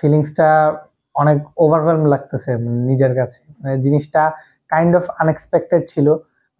ফিলিংসটা অনেক ওভারওয়েলম লাগতেছে নিজের কাছে। মানে জিনিসটা কাইন্ড অফ আনএক্সপেক্টেড ছিল।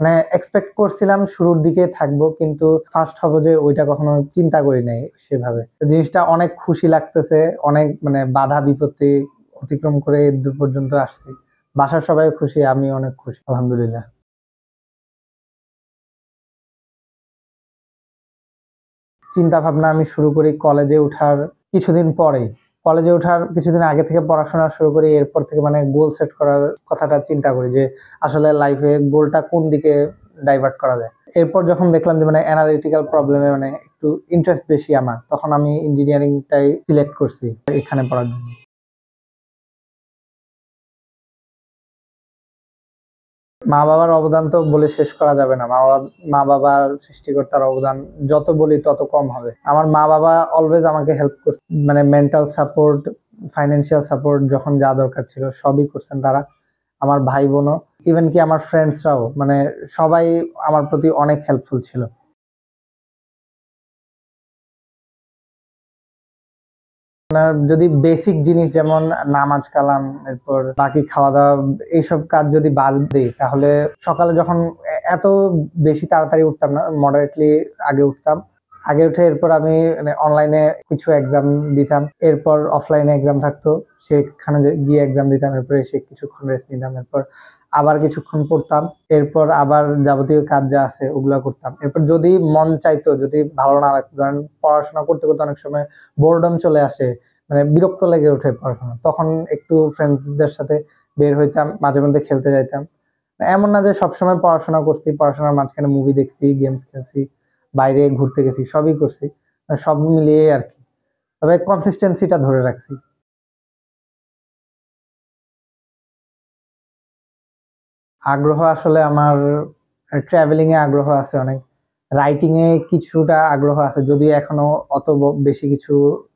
মানে এক্সপেক্ট করছিলাম শুরুর দিকে থাকবো, কিন্তু ফার্স্ট হবো যে ওইটা কখনো চিন্তা করি নাই সেভাবে। তো জিনিসটা অনেক খুশি লাগতেছে, অনেক মানে বাধা বিপত্তি অতিক্রম করে এই দূর পর্যন্ত আসছি। বাসার সবাই খুশি, আমি অনেক খুশি, আলহামদুলিল্লাহ। চিন্তা ভাবনা আমি শুরু করি কলেজে ওঠার কিছুদিন পরেই। কলেজে ওঠার কিছুদিন আগে থেকে পড়াশোনা শুরু করি। এরপর থেকে মানে গোল সেট করার কথাটা চিন্তা করি যে আসলে লাইফে গোলটা কোন দিকে ডাইভার্ট করা যায়। এরপর যখন দেখলাম যে মানে অ্যানালিটিক্যাল প্রবলেমে মানে একটু ইন্টারেস্ট বেশি আমার, তখন আমি ইঞ্জিনিয়ারিংটাই সিলেক্ট করছি এখানে পড়ার জন্য। মা বাবার অবদান তো বলে শেষ করা যাবে না। মা বাবার সৃষ্টিকর্তার অবদান যত বলি তত কম হবে। আমার মা বাবা অলওয়েজ আমাকে হেল্প করছে, মানে মেন্টাল সাপোর্ট, ফাইন্যান্সিয়াল সাপোর্ট, যখন যা দরকার ছিল সবই করছেন তারা। আমার ভাই বোনও, ইভেন কি আমার ফ্রেন্ডসরাও, মানে সবাই আমার প্রতি অনেক হেল্পফুল ছিল। আপনার যদি বেসিক জিনিস যেমন নামাজ কালাম, এরপর বাকি খাওয়া দাওয়া, এইসব কাজ যদি বাদ দিই, তাহলে সকালে যখন এত বেশি তাড়াতাড়ি উঠতাম না, মডারেটলি আগে উঠতাম। আগে উঠে এরপর আমি মানে অনলাইনে কিছু এক্সাম দিতাম, এরপর অফলাইনে এক্সাম থাকতো, সেখানে গিয়ে এক্সাম দিতাম, এরপর এসে কিছুক্ষণ রেস্ট নিতাম, এরপর আবার কিছুক্ষণ পড়তাম, এরপর আবার যাবতীয় কাজ যা আছে ওগুলা করতাম। এরপর যদি মন চাইতো, যদি ভালো না লাগতো, ধরেন পড়াশোনা করতে করতে অনেক সময় বোরডম চলে আসে, মানে বিরক্ত লেগে ওঠে পড়াশোনা, তখন একটু ফ্রেন্ডসদের সাথে বের হইতাম, মাঝে মধ্যে খেলতে যাইতাম। এমন না যে সবসময় পড়াশোনা করছি, পড়াশোনার মাঝখানে মুভি দেখছি, গেমস খেলছি, বাইরে ঘুরতে গেছি, সবই করছি। মানে সব মিলিয়ে আর কি, তবে কনসিস্টেন্সিটা ধরে রাখছি। আগ্রহ আসলে আমার ট্রাভেলিং এ আগ্রহ আছে অনেক, রাইটিং এ কিছুটা আগ্রহ আছে, যদিও এখনো অত বেশি কিছু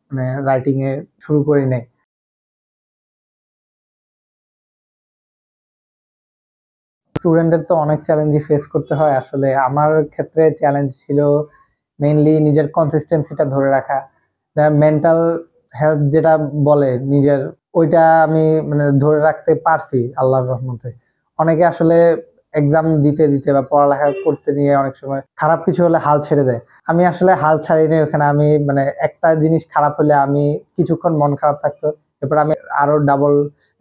মানে রাইটিং এ শুরু করি নাই। স্টুডেন্টদের তো অনেক চ্যালেঞ্জই ফেস করতে হয়। আসলে আমার ক্ষেত্রে চ্যালেঞ্জ ছিল মেইনলি নিজের কনসিস্টেন্সিটা ধরে রাখা, মেন্টাল হেলথ যেটা বলে নিজের, ওইটা আমি মানে ধরে রাখতে পারছি আল্লাহর রহমতে। অনেকে আসলে এক্সাম দিতে দিতে বা পড়ালেখা করতে নিয়ে অনেক সময় খারাপ কিছু হলে হাল ছেড়ে দেয়। আমি আসলে হাল ছাড়িনি ওখানে। আমি মানে একটা জিনিস খারাপ হলে আমি কিছুক্ষণ মন খারাপ থাকতো, এরপর আমি আরো ডাবল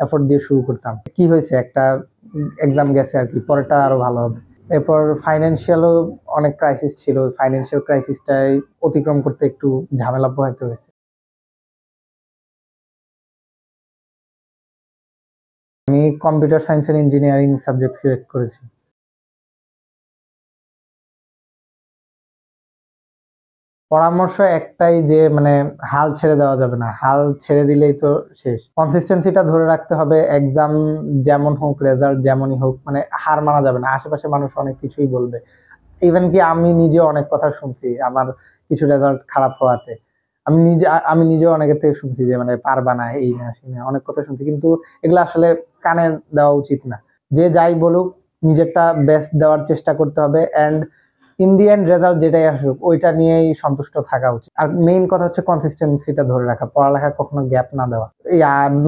এফোর্ট দিয়ে শুরু করতাম। কি হয়েছে, একটা এক্সাম গেছে আর কি, পরেরটা আরো ভালো হবে। এরপর ফাইন্যান্সিয়ালও অনেক ক্রাইসিস ছিল, ফাইন্যান্সিয়াল ক্রাইসিসটাই অতিক্রম করতে একটু ঝামেলা পোহাইতে হয়েছে। আমি computer science and engineering subject select করেছি। পরামর্শ একটাই যে মানে হাল ছেড়ে দেওয়া যাবে না, হাল ছেড়ে দিলেই তো শেষ। কনসিস্টেন্সিটা ধরে রাখতে হবে, এক্সাম যেমন হোক, রেজাল্ট যেমনই হোক, মানে হার মানা যাবে না। আশেপাশে মানুষ অনেক কিছুই বলবে, ইভেন কি আমি নিজে অনেক কথা শুনছি আমার কিছু রেজাল্ট খারাপ হওয়াতে। আমি নিজেও অনেকের থেকে শুনছি যে মানে পারবা না, এই না সেই না, অনেক কথা শুনছি, কিন্তু এগুলো আসলে কানে দেওয়া উচিত না। যে যাই বলুক, নিজেরটা বেস্ট দেওয়ার চেষ্টা করতে হবে, and in the end result যেটাই আসুক ওইটা নিয়েই সন্তুষ্ট থাকা উচিত। আর মেইন কথা হচ্ছে কনসিস্টেন্সিটা ধরে রাখা, পড়ালেখা কখনো গ্যাপ না দেওয়া।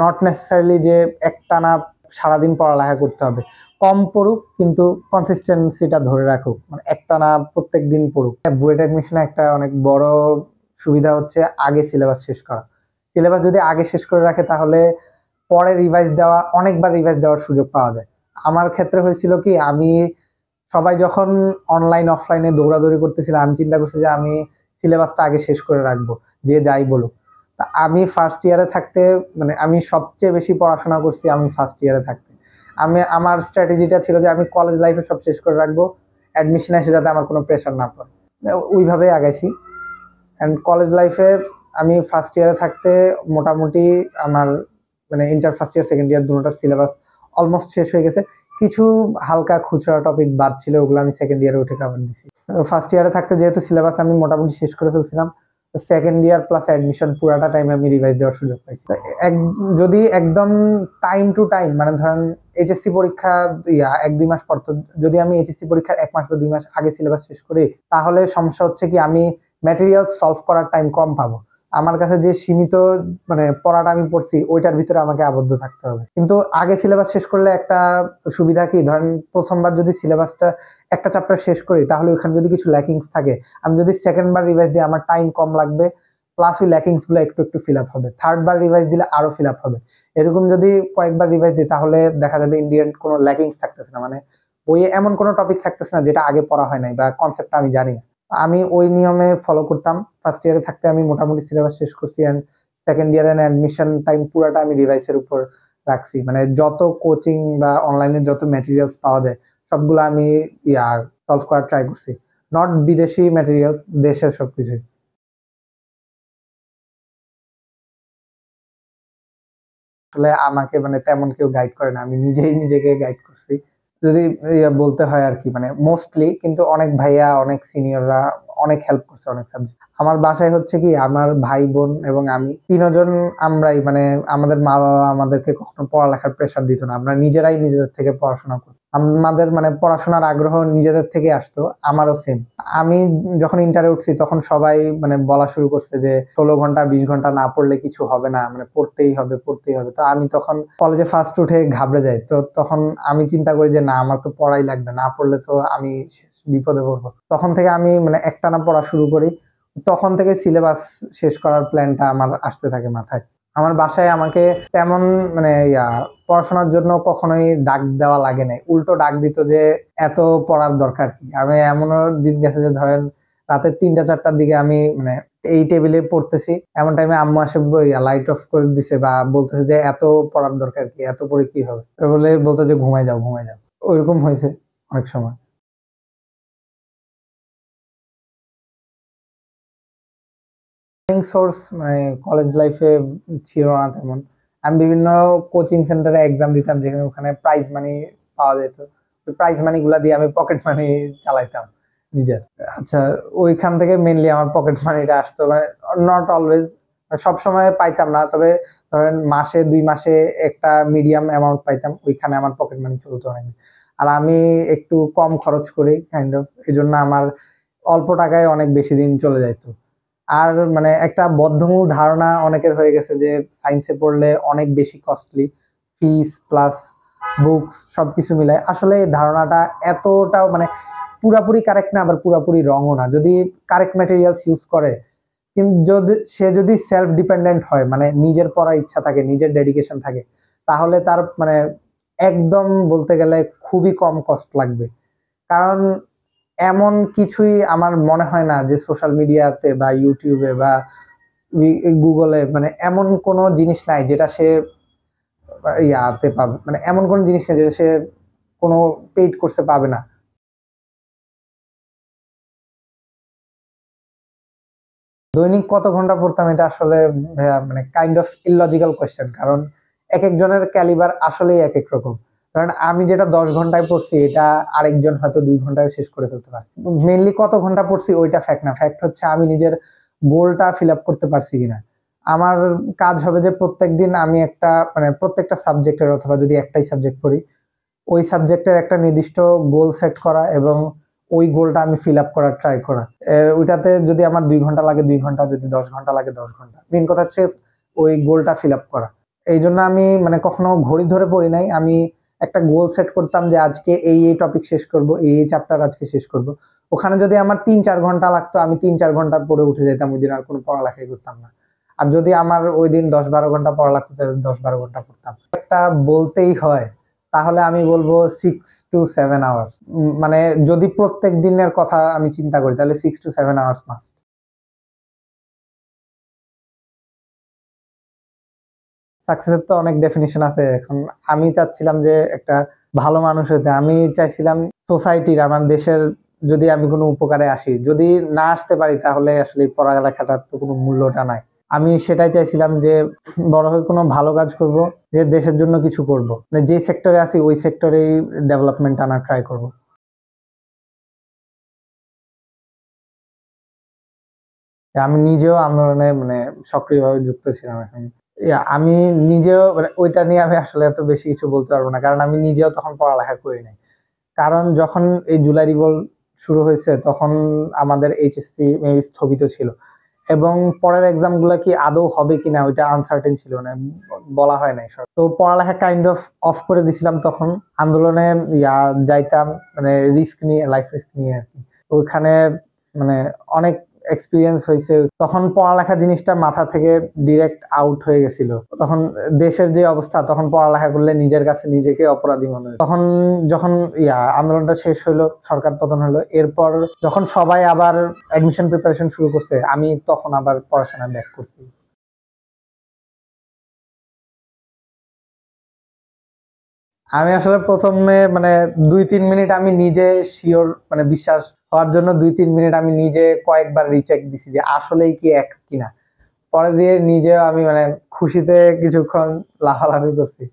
নট নেসেসারিলি যে একটানা সারাদিন পড়ালেখা করতে হবে, কম পড়ুক কিন্তু কনসিস্টেন্সিটা ধরে রাখুক, মানে একটানা প্রত্যেক দিন পড়ুক। বুয়েট অ্যাডমিশনে একটা অনেক বড় সুবিধা হচ্ছে আগে সিলেবাস শেষ করা। সিলেবাস যদি আগে শেষ করে রাখে, তাহলে পরে রিভাইজ দেওয়া, অনেকবার রিভাইজ দেওয়ার সুযোগ পাওয়া যায়। আমার ক্ষেত্রে হয়েছিল কি, আমি সবাই যখন অনলাইন অফলাইনে দৌড়াদৌড়ি করতেছিলাম, আমি চিন্তা করছি যে আমি সিলেবাসটা আগে শেষ করে রাখবো, যে যাই বলুক। তা আমি ফার্স্ট ইয়ারে থাকতে, মানে আমি সবচেয়ে বেশি পড়াশোনা করছি আমি ফার্স্ট ইয়ারে থাকতে। আমার স্ট্র্যাটেজিটা ছিল যে আমি কলেজ লাইফে সব শেষ করে রাখবো, অ্যাডমিশন এসে যাতে আমার কোনো প্রেশার না পড়ে। ওইভাবেই আগাইছি। অ্যান্ড কলেজ লাইফে আমি ফার্স্ট ইয়ারে থাকতে মোটামুটি আমার মানে inter first year second year দুটোটার সিলেবাস অলমোস্ট শেষ হয়ে গেছে। কিছু হালকা খুচরা টপিক বাদ ছিল, ওগুলো আমি সেকেন্ড ইয়ারে উঠে কভার দিছি। ফার্স্ট ইয়ারে থাকতে যেহেতু সিলেবাস আমি মোটামুটি শেষ করে ফেলছিলাম, সেকেন্ড ইয়ার প্লাস অ্যাডমিশন পুরাটা টাইম আমি রিভাইজ দেওয়ার সুযোগ পাইছি। যদি একদম টাইম টু টাইম, মানে ধরেন এইচএসসি পরীক্ষা 1-2 মাস পর, তো যদি আমি এইচএসসি পরীক্ষার 1 মাস বা 2 মাস আগে সিলেবাস শেষ করি, তাহলে সমস্যা হচ্ছে কি আমি ম্যাটেরিয়াল সলভ করার টাইম কম পাবো। আমার কাছে যে সীমিত মানে পড়াটা আমি পড়ছি ওইটার ভিতরে আমাকে আবদ্ধ থাকতে হবে। কিন্তু আগে সিলেবাস শেষ করলে একটা সুবিধা কি, ধরেন প্রথমবার যদি সিলেবাসটা একটা চ্যাপ্টার শেষ করি তাহলে ওখানে যদি কিছু ল্যাকিংস থাকে, আমি যদি সেকেন্ড বার রিভাইজ দিই আমার টাইম কম লাগবে, প্লাস ওই ল্যাকিংস গুলো একটু একটু ফিল আপ হবে, থার্ড বার রিভাইজ দিলে আরো ফিল আপ হবে। এরকম যদি কয়েকবার রিভাইজ দিই তাহলে দেখা যাবে ইন্ডিয়ান কোনো ল্যাকিংস থাকতেছে না, মানে বইয়ে এমন কোনো টপিক থাকতেছে না যেটা আগে পড়া হয় নাই বা কনসেপ্টটা আমি জানি না। আমি ওই নিয়মে ফলো করতাম। ফার্স্ট ইয়ারে থাকতে আমি মোটামুটি সিলেবাস শেষ করছি, and second year and admission time পুরাটা আমি রিভাইসের উপর রাখছি, মানে যত কোচিং বা অনলাইনে যত ম্যাটেরিয়ালস পাওয়া যায় সবগুলো আমি সলভ করার ট্রাই করছি, নট বিদেশি ম্যাটেরিয়ালস, দেশের সবকিছু। আসলে আমাকে মানে তেমন কেউ গাইড করে না, আমি নিজেই নিজেকে গাইড করছি যদি বলতে হয় আর কি, মানে মোস্টলি। কিন্তু অনেক ভাইয়া, অনেক সিনিয়ররা অনেক হেল্প করছে অনেক সাবজেক্ট। আমার বাসায় হচ্ছে কি, আমার ভাই বোন এবং আমি তিনজন, আমরাই মানে আমাদের মা বাবা আমাদেরকে কখনো পড়ালেখার প্রেশার দিত না, আমরা নিজেরাই নিজেদের থেকে পড়াশোনা করতাম। আমাদের মানে পড়াশোনার আগ্রহ নিজেদের থেকে আসতো। আমারও সেম। আমি যখন ইন্টারে উঠছি তখন সবাই মানে বলা শুরু করছে যে 16 ঘন্টা 20 ঘন্টা না পড়লে কিছু হবে না, মানে পড়তেই হবে পড়তেই হবে। তো আমি তখন কলেজে ফার্স্ট উঠে ঘাবড়ে যাই। তো তখন আমি চিন্তা করি যে না, আমার তো পড়াই লাগবে, না পড়লে তো আমি বিপদে পড়বো। তখন থেকে আমি মানে একটানা পড়া শুরু করি। তখন থেকে সিলেবাস শেষ করার প্ল্যানটা আমার আসতে থাকে মাথায়। আমার বাসায় আমাকে তেমন মানে পড়াশোনার জন্য কখনোই ডাক দেওয়া লাগে নাই, উল্টো ডাক দিত যে এত পড়ার দরকার কি। আমি এমনও দিন গেছে যে ধরেন রাতে 3টা 4টার দিকে আমি মানে এই টেবিলে পড়তেছি, এমন টাইমে আম্মু আসে লাইট অফ করে দিছে বা বলতেছে যে এত পড়ার দরকার কি, এত পড়ে কি হবে, তো বলে বলতো যে ঘুমাই যাও ঘুমাই যাও। ওইরকম হয়েছে অনেক সময়। সোর্স মানে কলেজ লাইফে ছিল না তেমন। আমি বিভিন্ন কোচিং সেন্টারে এক্সাম দিতাম, যেখানে ওখানে প্রাইজ মানি পাওয়া যেত। ওই প্রাইজ মানি গুলা দিয়ে আমি পকেট মানি চালাইতাম নিজের। আচ্ছা, ওইখান থেকে মেইনলি আমার পকেট মানিটা আসতো, মানে নট অলওয়েজ, সব সময় পাইতাম না, তবে ধরেন মাসে 2 মাসে একটা মিডিয়াম অ্যামাউন্ট পাইতাম, ওইখানে আমার পকেট মানি চলতো অনেক। আর আমি একটু কম খরচ করি কাইন্ড অফ, এই জন্য আমার অল্প টাকায় অনেক বেশি দিন চলে যাইতো। আর মানে একটা বদ্ধমূল ধারণা অনেকের হয়ে গেছে যে সায়েন্সে পড়লে অনেক বেশি কস্টলি, ফিস প্লাস বুকস সবকিছু মিলায়। আসলে এই ধারণাটা এতটাও মানে পুরাপুরি কারেক্ট না, আবার পুরাপুরি রঙও না। যদি কারেক্ট ম্যাটেরিয়ালস ইউজ করে, কিন্তু যদি সে যদি সেলফ ডিপেন্ডেন্ট হয়, মানে নিজের পড়ার ইচ্ছা থাকে, নিজের ডেডিকেশন থাকে, তাহলে তার মানে একদম বলতে গেলে খুবই কম কষ্ট লাগবে। কারণ এমন কিছুই আমার মনে হয় না যে সোশ্যাল মিডিয়াতে বা ইউটিউবে বা গুগলে মানে এমন কোনো জিনিস নাই যেটা সে ইয়াতে পাবে, মানে এমন কোন জিনিস নেই যেটা সে কোনো পেইড কোর্সে পাবে না। দৈনিক কত ঘন্টা পড়তাম এটা আসলে ভাইয়া মানে কাইন্ড অফ ইললজিক্যাল কোয়েশ্চেন, কারণ এক একজনের ক্যালিবার আসলেই এক এক রকম। কারণ আমি যেটা 10 ঘন্টায় পড়ছি এটা আরেকজন হয়তো 2 ঘন্টায় শেষ করে ফেলতে পারে। মেইনলি কত ঘন্টা পড়ছি ওইটা ফ্যাক্ট না, ফ্যাক্ট হচ্ছে আমি নিজের গোলটা ফিল আপ করতে পারছি কিনা। আমার কাজ হবে যে প্রত্যেকদিন আমি একটা মানে প্রত্যেকটা সাবজেক্টের, অথবা যদি একটাই সাবজেক্ট পড়ি ওই সাবজেক্টের একটা নির্দিষ্ট গোল সেট করা এবং ওই গোলটা আমি ফিল আপ করার ট্রাই করা। ওইটাতে যদি আমার 2 ঘন্টা লাগে 2 ঘন্টা, যদি 10 ঘন্টা লাগে 10 ঘন্টা, মেন কথা হচ্ছে ওই গোলটা ফিল আপ করা। এই জন্য আমি মানে কখনো ঘড়ি ধরে পড়ি নাই, আমি একটা গোল সেট করতাম যে আজকে এই এই টপিক শেষ করব, এই এই চ্যাপ্টার আজকে শেষ করব। ওখানে যদি আমার 3-4 ঘন্টা লাগতো আমি 3-4 ঘন্টা পড়ে উঠে যেতাম, ওই দিন আর কোনো পড়ালেখাই করতাম না। আর যদি আমার ওই দিন 10-12 ঘন্টা পড়া লাগতো তাহলে 10-12 ঘন্টা পড়তাম। একটা বলতেই হয় তাহলে আমি বলবো 6 to 7 আওয়ার্স। মানে যদি প্রত্যেক দিনের কথা আমি চিন্তা করি তাহলে 6 to 7 আওয়ার্স মাস্ট। সাকসেসের তো অনেক ডেফিনিশন আছে। এখন আমি চাচ্ছিলাম যে একটা ভালো মানুষ হতে, আমি চাইছিলাম সোসাইটির, আমার দেশের যদি আমি কোনো উপকারে আসি, যদি না আসতে পারি তাহলে আসলে এই পড়ালেখাটার তো কোনো মূল্যটা নাই। আমি সেটাই চাইছিলাম যে বড় হয়ে কোনো ভালো কাজ করব, যে দেশের জন্য কিছু করব, যে সেক্টরে আছি ওই সেক্টরেই ডেভেলপমেন্ট আনার ট্রাই করব। আমি নিজেও আন্দোলনে মানে সক্রিয়ভাবে যুক্ত ছিলাম এখন। আমি নিজেও মানে ওইটা নিয়ে আমি আসলে এত বেশি কিছু বলতে পারবো না, কারণ আমি নিজেও তখন পড়ালেখা করি নাই। কারণ যখন এই জুলাই রিভোল্ট শুরু হয়েছে তখন আমাদের এইচএসসি মেবি স্থগিত ছিল, এবং পরের এক্সাম গুলা কি আদৌ হবে কিনা ওইটা আনসার্টেন ছিল না, বলা হয় নাই সব। তো পড়ালেখা কাইন্ড অফ অফ করে দিছিলাম তখন। আন্দোলনে যাইতাম মানে রিস্ক নিয়ে, লাইফ রিস্ক নিয়ে আর কি। ওইখানে মানে অনেক এক্সপিরিয়েন্স হয়েছে। তখন পড়ালেখা জিনিসটা মাথা থেকে ডিরেক্ট আউট হয়ে গেছিল। তখন দেশের যে অবস্থা, তখন পড়ালেখা করলে নিজের কাছে নিজেকে অপরাধী মনে হয়। তখন যখন আন্দোলনটা শেষ হলো, সরকার পতন হলো, এরপর যখন সবাই আবার অ্যাডমিশন প্রিপারেশন শুরু করছে, আমি তখন আবার পড়াশোনা ব্যাক করছি। আমি আসলে প্রথমে মানে 2-3 মিনিট আমি নিজে শিওর মানে বিশ্বাস হওয়ার জন্য 2-3 মিনিট আমি নিজে কয়েকবার রিচেক দিছি যে আসলেই কি এক কিনা। পরে দিয়ে নিজে আমি মানে খুশিতে কিছুক্ষণ লাফালাফি করছি।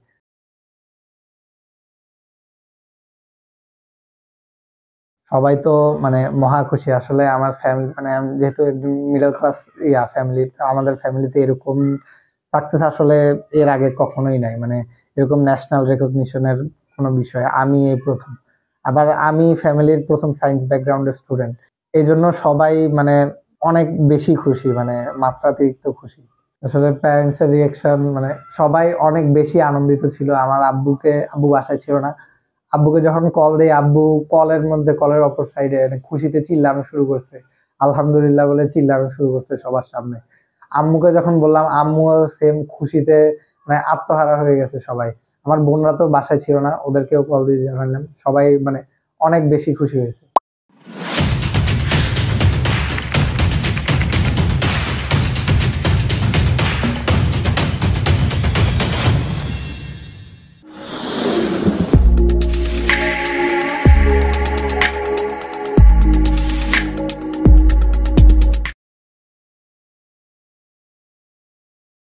সবাই তো মানে মহা খুশি আসলে। আমার ফ্যামিলি মানে আমি যেহেতু মিডল ক্লাস ফ্যামিলি, আমাদের ফ্যামিলিতে এরকম সাকসেস আসলে এর আগে কখনোই নাই। মানে এরকম ন্যাশনাল রেকগনিশনের কোনো বিষয় আমি এই প্রথম। আবার আমি ফ্যামিলির প্রথম সায়েন্স ব্যাকগ্রাউন্ডের স্টুডেন্ট, এই জন্য সবাই মানে অনেক বেশি খুশি, মানে মাত্রাতিরিক্ত খুশি। আসলে প্যারেন্টস এর রিয়াকশন মানে সবাই অনেক বেশি আনন্দিত ছিল। আমার আব্বু বাসায় ছিল না। আব্বুকে যখন কল দেই, আব্বু কলের অপর সাইডে খুশিতে চিল্লানো শুরু করছে, আলহামদুলিল্লাহ বলে চিল্লানো শুরু করছে সবার সামনে। আম্মুকে যখন বললাম, আম্মু সেম খুশিতে মানে আত্মহারা হয়ে গেছে সবাই। আমার বোনরা তো বাসায় ছিল না, ওদেরকেও কল দিয়ে জানালাম, সবাই মানে অনেক বেশি খুশি হয়েছে।